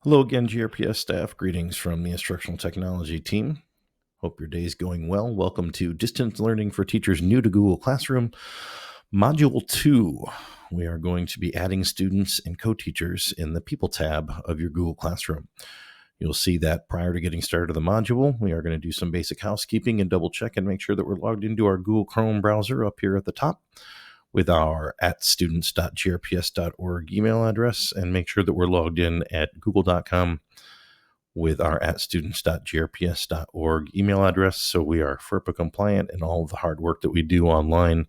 Hello again, GRPS staff. Greetings from the instructional technology team. Hope your day is going well. Welcome to Distance Learning for Teachers New to Google Classroom, Module 2. We are going to be adding students and co-teachers in the People tab of your Google Classroom. You'll see that prior to getting started with the module, we are going to do some basic housekeeping and double check and make sure that we're logged into our Google Chrome browser up here at the top with our @students.grps.org email address, and make sure that we're logged in at google.com with our @students.grps.org email address. So we are FERPA compliant, and all of the hard work that we do online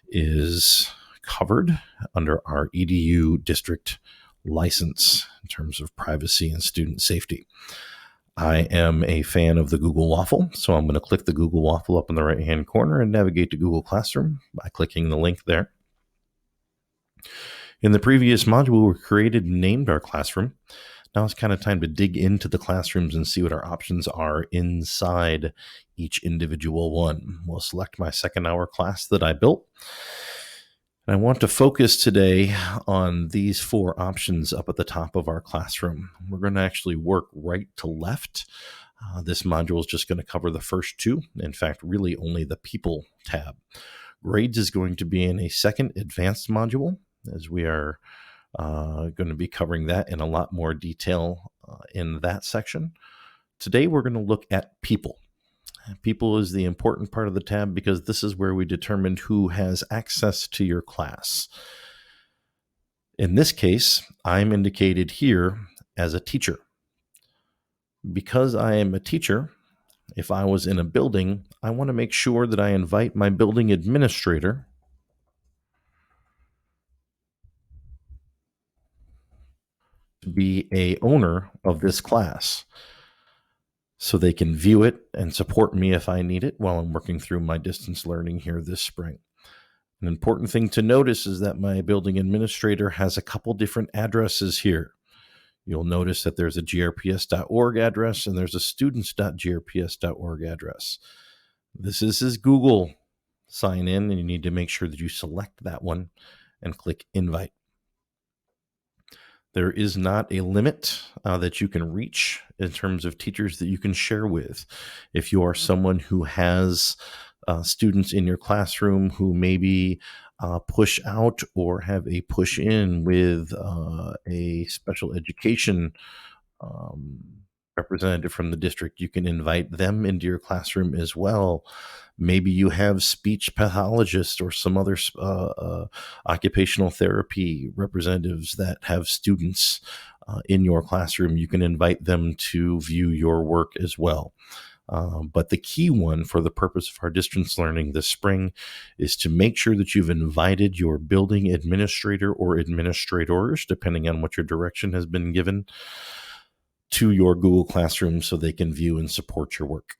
is covered under our EDU district license in terms of privacy and student safety. I am a fan of the Google Waffle, so I'm going to click the Google Waffle up in the right-hand corner and navigate to Google Classroom by clicking the link there. In the previous module, we created and named our classroom. Now it's kind of time to dig into the classrooms and see what our options are inside each individual one. We'll select my second hour class that I built. And I want to focus today on these four options up at the top of our classroom. We're going to actually work right to left. This module is just going to cover the first two. In fact, really only the People tab. Grades is going to be in a second advanced module, as we are going to be covering that in a lot more detail in that section. Today, we're going to look at People. People is the important part of the tab because this is where we determined who has access to your class. In this case, I'm indicated here as a teacher. Because I am a teacher, if I was in a building, I want to make sure that I invite my building administrator to be a owner of this class, so they can view it and support me if I need it while I'm working through my distance learning here this spring. An important thing to notice is that my building administrator has a couple different addresses here. You'll notice that there's a grps.org address and there's a students.grps.org address. This is his Google sign in, and you need to make sure that you select that one and click invite. There is not a limit that you can reach in terms of teachers that you can share with. If you are someone who has students in your classroom who maybe push out or have a push in with a special education representative from the district, you can invite them into your classroom as well. Maybe you have speech pathologists or some other occupational therapy representatives that have students in your classroom. You can invite them to view your work as well. But the key one for the purpose of our distance learning this spring is to make sure that you've invited your building administrator or administrators, depending on what your direction has been given, to your Google Classroom so they can view and support your work.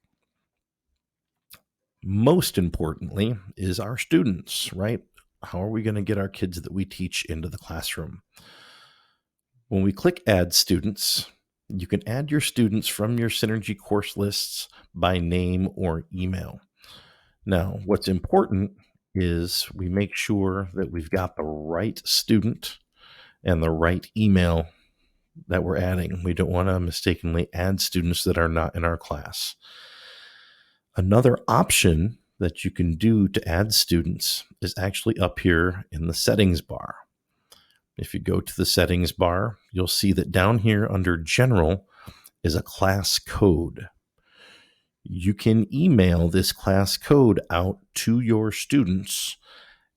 Most importantly is our students, right? How are we going to get our kids that we teach into the classroom? When we click Add Students, you can add your students from your Synergy course lists by name or email. Now, what's important is we make sure that we've got the right student and the right email that we're adding. We don't want to mistakenly add students that are not in our class. Another option that you can do to add students is actually up here in the settings bar. If you go to the settings bar, you'll see that down here under General is a class code. You can email this class code out to your students,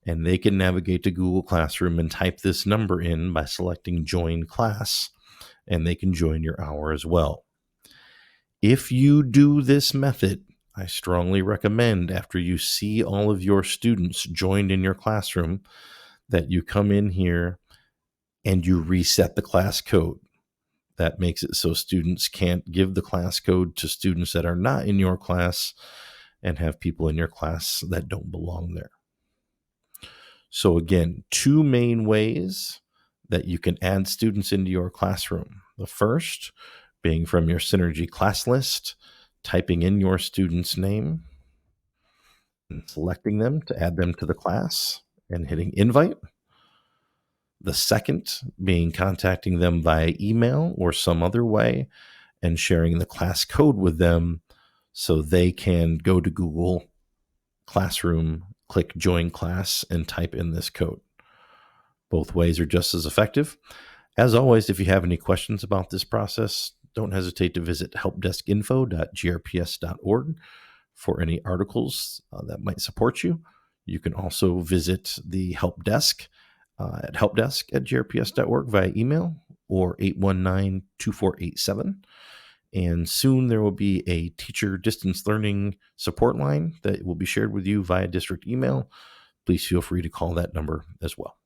and they can navigate to Google Classroom and type this number in by selecting Join Class, and they can join your hour as well. If you do this method, I strongly recommend, after you see all of your students joined in your classroom, that you come in here and you reset the class code. That makes it so students can't give the class code to students that are not in your class and have people in your class that don't belong there. So again, two main ways that you can add students into your classroom. The first being from your Synergy class list, typing in your student's name and selecting them to add them to the class and hitting invite. The second being contacting them via email or some other way and sharing the class code with them so they can go to Google Classroom, click join class, and type in this code. Both ways are just as effective. As always, if you have any questions about this process, don't hesitate to visit helpdeskinfo.grps.org for any articles that might support you. You can also visit the help desk at helpdesk@grps.org via email or 819-2487. And soon there will be a teacher distance learning support line that will be shared with you via district email. Please feel free to call that number as well.